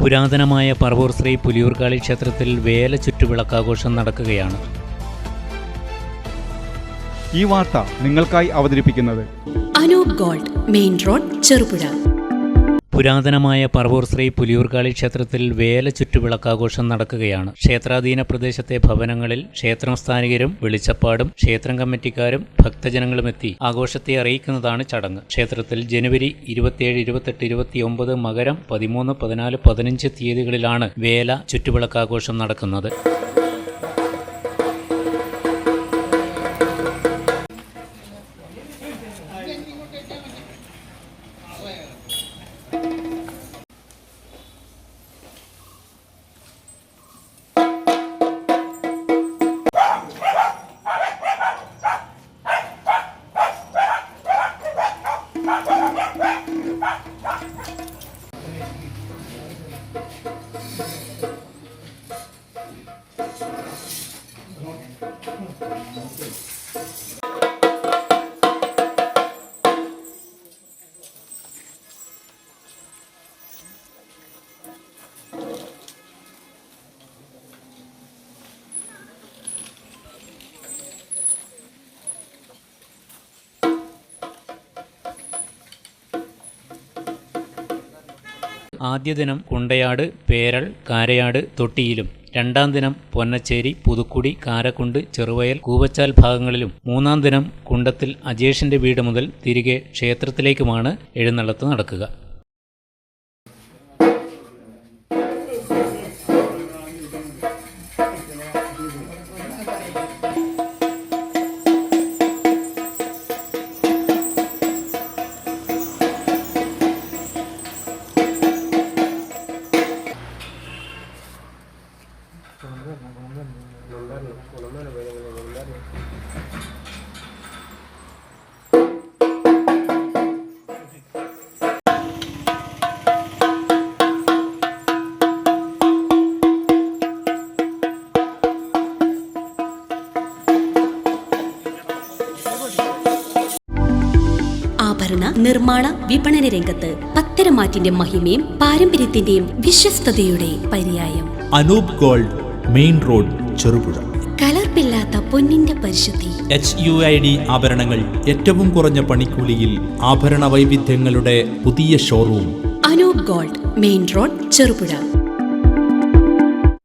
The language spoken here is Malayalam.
പുരാതനമായ പറവൂർ ശ്രീ പുലിയൂർക്കാളി ക്ഷേത്രത്തിൽ വേല ചുറ്റുവിളക്കാഘോഷം നടക്കുകയാണ്. ഈ വാർത്ത നിങ്ങൾക്കായി അവതരിപ്പിക്കുന്നത് Anoop gold, main road, Cherupuzha. പുരാതനമായ പറവൂർ ശ്രീ പുലിയൂർക്കാളി ക്ഷേത്രത്തിൽ വേല ചുറ്റുവിളക്കാഘോഷം നടക്കുകയാണ്. ക്ഷേത്രാധീന പ്രദേശത്തെ ഭവനങ്ങളിൽ ക്ഷേത്രം സ്ഥാനികരും വെളിച്ചപ്പാടും ക്ഷേത്രം കമ്മിറ്റിക്കാരും ഭക്തജനങ്ങളുമെത്തി ആഘോഷത്തെ അറിയിക്കുന്നതാണ് ചടങ്ങ്. ക്ഷേത്രത്തിൽ ജനുവരി 27, 28, 29, മകരം 13, 14, 15 തീയതികളിലാണ് വേല ചുറ്റുവിളക്കാഘോഷം നടക്കുന്നത്. ആദ്യ ദിനം കുണ്ടയാട്, പേരൾ, കാരയാട്, തൊട്ടിയിലും, രണ്ടാം ദിനം പൊന്നച്ചേരി, പുതുക്കുടി, കാരക്കുണ്ട്, ചെറുവയൽ, കൂവച്ചാൽ ഭാഗങ്ങളിലും, മൂന്നാം ദിനം കുണ്ടത്തിൽ അജേഷിന്റെ വീട് മുതൽ തിരികെ ക്ഷേത്രത്തിലേക്കുമാണ് എഴുന്നള്ളത്ത് നടക്കുക. ആഭരണ നിർമ്മാണ വിപണന രംഗത്ത് പത്തരമാറ്റിന്റെ മഹിമയും പാരമ്പര്യത്തിന്റെയും വിശ്വസ്തയുടെ പര്യായം. Anoop gold, main road, Cherupuzha. കലർപ്പില്ലാത്ത പൊന്നിന്റെ പരിശുദ്ധി. HUID ആഭരണങ്ങൾ ഏറ്റവും കുറഞ്ഞ പണിക്കൂലിയിൽ. ആഭരണ വൈവിധ്യങ്ങളുടെ പുതിയ showroom. Anoop gold, main road, Cherupuzha.